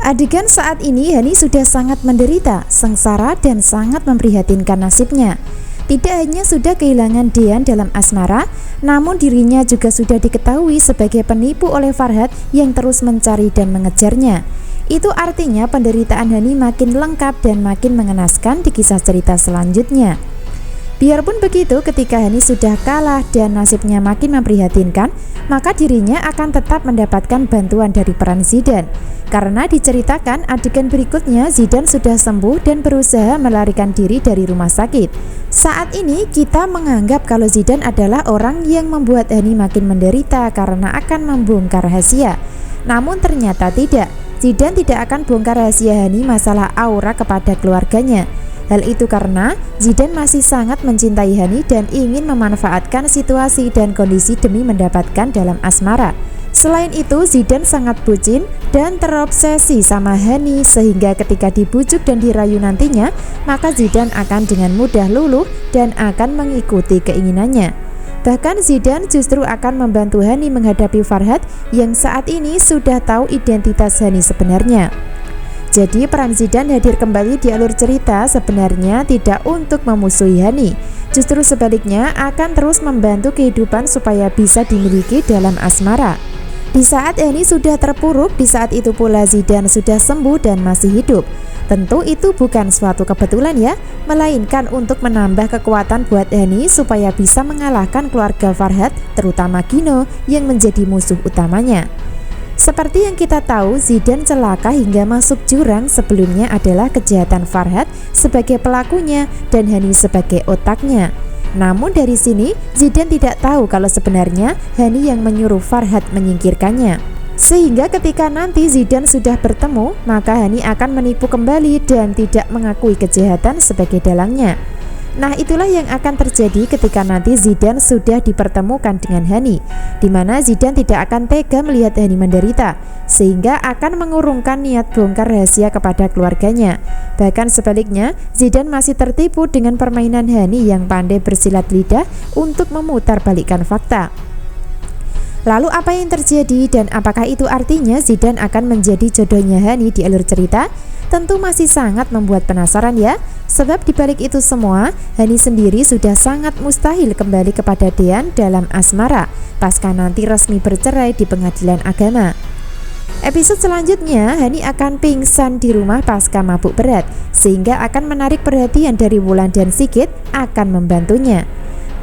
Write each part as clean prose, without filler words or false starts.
Adegan saat ini Hani sudah sangat menderita, sengsara dan sangat memprihatinkan nasibnya. Tidak hanya sudah kehilangan Dean dalam asmara, namun dirinya juga sudah diketahui sebagai penipu oleh Farhad yang terus mencari dan mengejarnya. Itu artinya penderitaan Hani makin lengkap dan makin mengenaskan di kisah cerita selanjutnya. Biarpun begitu, ketika Hani sudah kalah dan nasibnya makin memprihatinkan, maka dirinya akan tetap mendapatkan bantuan dari peran Zidane. Karena diceritakan adegan berikutnya Zidane sudah sembuh dan berusaha melarikan diri dari rumah sakit. Saat ini kita menganggap kalau Zidane adalah orang yang membuat Hani makin menderita karena akan membongkar rahasia. Namun ternyata tidak. Zidane tidak akan bongkar rahasia Hani masalah aura kepada keluarganya. Hal itu karena Zidane masih sangat mencintai Hani dan ingin memanfaatkan situasi dan kondisi demi mendapatkan dalam asmara. Selain itu, Zidane sangat bucin dan terobsesi sama Hani sehingga ketika dibujuk dan dirayu nantinya, maka Zidane akan dengan mudah luluh dan akan mengikuti keinginannya. Bahkan Zidane justru akan membantu Hani menghadapi Farhad yang saat ini sudah tahu identitas Hani sebenarnya. Jadi peran Zidane hadir kembali di alur cerita sebenarnya tidak untuk memusuhi Hani, justru sebaliknya akan terus membantu kehidupan supaya bisa dimiliki dalam asmara. Di saat Hani sudah terpuruk, di saat itu pula Zidane sudah sembuh dan masih hidup. Tentu itu bukan suatu kebetulan ya, melainkan untuk menambah kekuatan buat Hani supaya bisa mengalahkan keluarga Farhad, terutama Gino yang menjadi musuh utamanya. Seperti yang kita tahu, Zidane celaka hingga masuk jurang sebelumnya adalah kejahatan Farhad sebagai pelakunya dan Hani sebagai otaknya. Namun dari sini, Zidane tidak tahu kalau sebenarnya Hani yang menyuruh Farhad menyingkirkannya. Sehingga ketika nanti Zidane sudah bertemu, maka Hani akan menipu kembali dan tidak mengakui kejahatan sebagai dalangnya. Nah, itulah yang akan terjadi ketika nanti Zidane sudah dipertemukan dengan Hani, di mana Zidane tidak akan tega melihat Hani menderita, sehingga akan mengurungkan niat bongkar rahasia kepada keluarganya. Bahkan sebaliknya, Zidane masih tertipu dengan permainan Hani yang pandai bersilat lidah untuk memutarbalikkan fakta. Lalu apa yang terjadi dan apakah itu artinya Zidane akan menjadi jodohnya Hani di alur cerita? Tentu masih sangat membuat penasaran ya. Sebab dibalik itu semua, Hani sendiri sudah sangat mustahil kembali kepada Dean dalam asmara pasca nanti resmi bercerai di pengadilan agama. Episode selanjutnya, Hani akan pingsan di rumah pasca mabuk berat, sehingga akan menarik perhatian dari Wulan dan Sigit akan membantunya.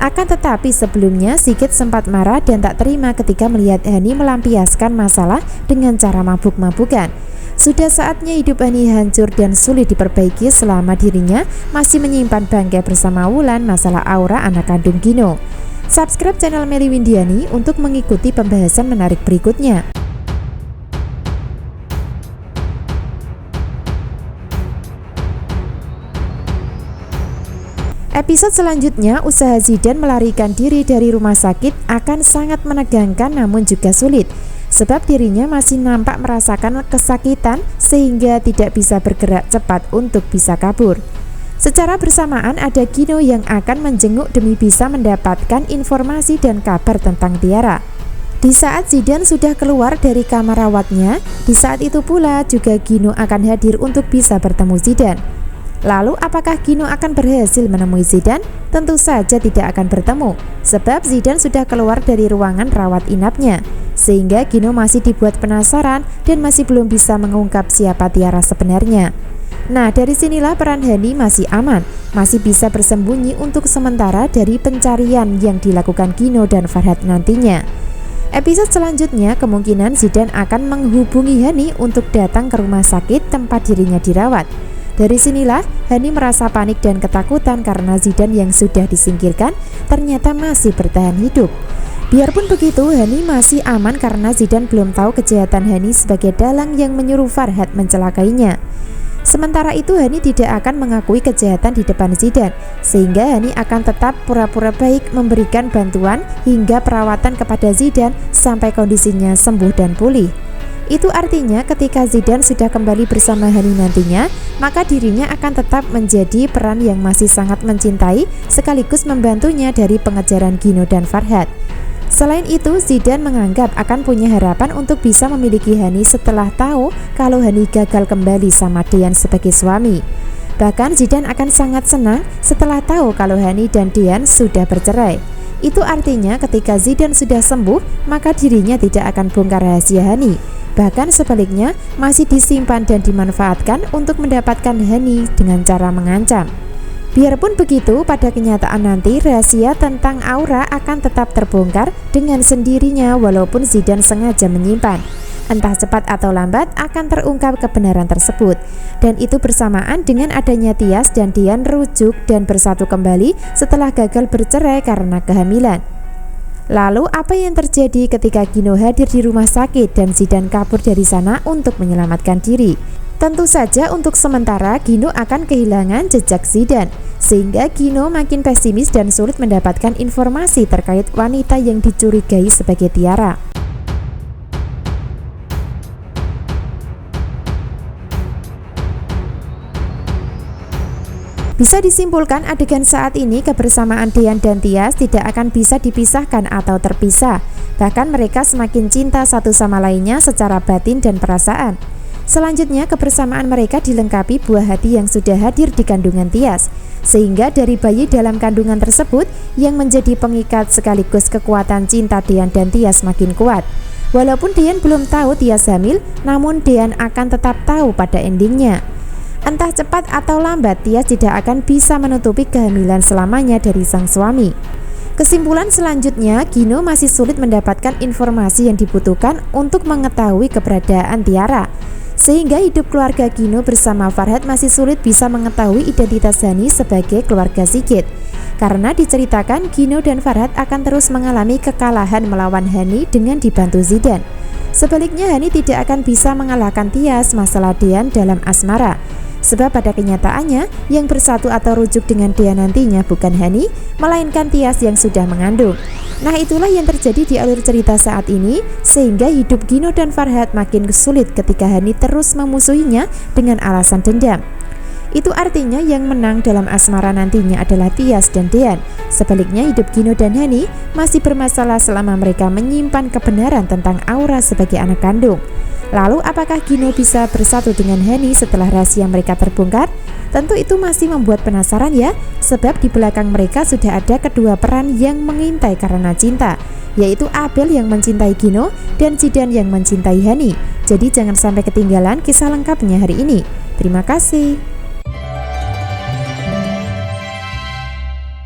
Akan tetapi sebelumnya Sigit sempat marah dan tak terima ketika melihat Hani melampiaskan masalah dengan cara mabuk-mabukan. Sudah saatnya hidup Hani hancur dan sulit diperbaiki selama dirinya masih menyimpan bangkai bersama Wulan masalah aura anak kandung Gino. Subscribe channel Melly Windiani untuk mengikuti pembahasan menarik berikutnya. Episode selanjutnya, usaha Zidane melarikan diri dari rumah sakit akan sangat menegangkan namun juga sulit. Sebab dirinya masih nampak merasakan kesakitan sehingga tidak bisa bergerak cepat untuk bisa kabur. Secara bersamaan ada Gino yang akan menjenguk demi bisa mendapatkan informasi dan kabar tentang Tiara. Di saat Zidane sudah keluar dari kamar rawatnya, di saat itu pula juga Gino akan hadir untuk bisa bertemu Zidane. Lalu apakah Gino akan berhasil menemui Zidane? Tentu saja tidak akan bertemu, sebab Zidane sudah keluar dari ruangan rawat inapnya. Sehingga Gino masih dibuat penasaran dan masih belum bisa mengungkap siapa Tiara sebenarnya. Nah, dari sinilah peran Hani masih aman, masih bisa bersembunyi untuk sementara dari pencarian yang dilakukan Gino dan Farhad nantinya. Episode selanjutnya kemungkinan Zidane akan menghubungi Hani untuk datang ke rumah sakit tempat dirinya dirawat. Dari sinilah Hani merasa panik dan ketakutan karena Zidane yang sudah disingkirkan ternyata masih bertahan hidup. Biarpun begitu, Hani masih aman karena Zidane belum tahu kejahatan Hani sebagai dalang yang menyuruh Farhad mencelakainya. Sementara itu Hani tidak akan mengakui kejahatan di depan Zidane, sehingga Hani akan tetap pura-pura baik memberikan bantuan hingga perawatan kepada Zidane sampai kondisinya sembuh dan pulih. Itu artinya ketika Zidane sudah kembali bersama Hani nantinya, maka dirinya akan tetap menjadi peran yang masih sangat mencintai sekaligus membantunya dari pengejaran Gino dan Farhad. Selain itu, Zidane menganggap akan punya harapan untuk bisa memiliki Hani setelah tahu kalau Hani gagal kembali sama Dean sebagai suami. Bahkan Zidane akan sangat senang setelah tahu kalau Hani dan Dean sudah bercerai. Itu artinya ketika Zidane sudah sembuh, maka dirinya tidak akan bongkar rahasia Hani. Bahkan sebaliknya, masih disimpan dan dimanfaatkan untuk mendapatkan Hani dengan cara mengancam. Biarpun begitu, pada kenyataan nanti rahasia tentang Aura akan tetap terbongkar dengan sendirinya walaupun Zidane sengaja menyimpan. Entah cepat atau lambat akan terungkap kebenaran tersebut. Dan itu bersamaan dengan adanya Tyas dan Dean rujuk dan bersatu kembali setelah gagal bercerai karena kehamilan. Lalu apa yang terjadi ketika Gino hadir di rumah sakit dan Zidane kabur dari sana untuk menyelamatkan diri? Tentu saja untuk sementara Gino akan kehilangan jejak Zidane, sehingga Gino makin pesimis dan sulit mendapatkan informasi terkait wanita yang dicurigai sebagai Tiara. Bisa disimpulkan adegan saat ini kebersamaan Dean dan Tyas tidak akan bisa dipisahkan atau terpisah. Bahkan mereka semakin cinta satu sama lainnya secara batin dan perasaan. Selanjutnya kebersamaan mereka dilengkapi buah hati yang sudah hadir di kandungan Tyas, sehingga dari bayi dalam kandungan tersebut yang menjadi pengikat sekaligus kekuatan cinta Dean dan Tyas makin kuat. Walaupun Dean belum tahu Tyas hamil, namun Dean akan tetap tahu pada endingnya. Entah cepat atau lambat, Tyas tidak akan bisa menutupi kehamilan selamanya dari sang suami. Kesimpulan selanjutnya, Gino masih sulit mendapatkan informasi yang dibutuhkan untuk mengetahui keberadaan Tiara. Sehingga hidup keluarga Gino bersama Farhad masih sulit bisa mengetahui identitas Hani sebagai keluarga Sigit. Karena diceritakan Gino dan Farhad akan terus mengalami kekalahan melawan Hani dengan dibantu Zidane. Sebaliknya Hani tidak akan bisa mengalahkan Tyas masalah Dean dalam asmara. Sebab pada kenyataannya yang bersatu atau rujuk dengan Dean nantinya bukan Hani, melainkan Tyas yang sudah mengandung. Nah itulah yang terjadi di alur cerita saat ini, sehingga hidup Gino dan Farhad makin sulit ketika Hani terus memusuhinya dengan alasan dendam. Itu artinya yang menang dalam asmara nantinya adalah Tyas dan Dean. Sebaliknya hidup Gino dan Hani masih bermasalah selama mereka menyimpan kebenaran tentang Aura sebagai anak kandung. Lalu apakah Gino bisa bersatu dengan Hani setelah rahasia mereka terbongkar? Tentu itu masih membuat penasaran ya, sebab di belakang mereka sudah ada kedua peran yang mengintai karena cinta, yaitu Abel yang mencintai Gino dan Zidane yang mencintai Hani. Jadi jangan sampai ketinggalan kisah lengkapnya hari ini. Terima kasih.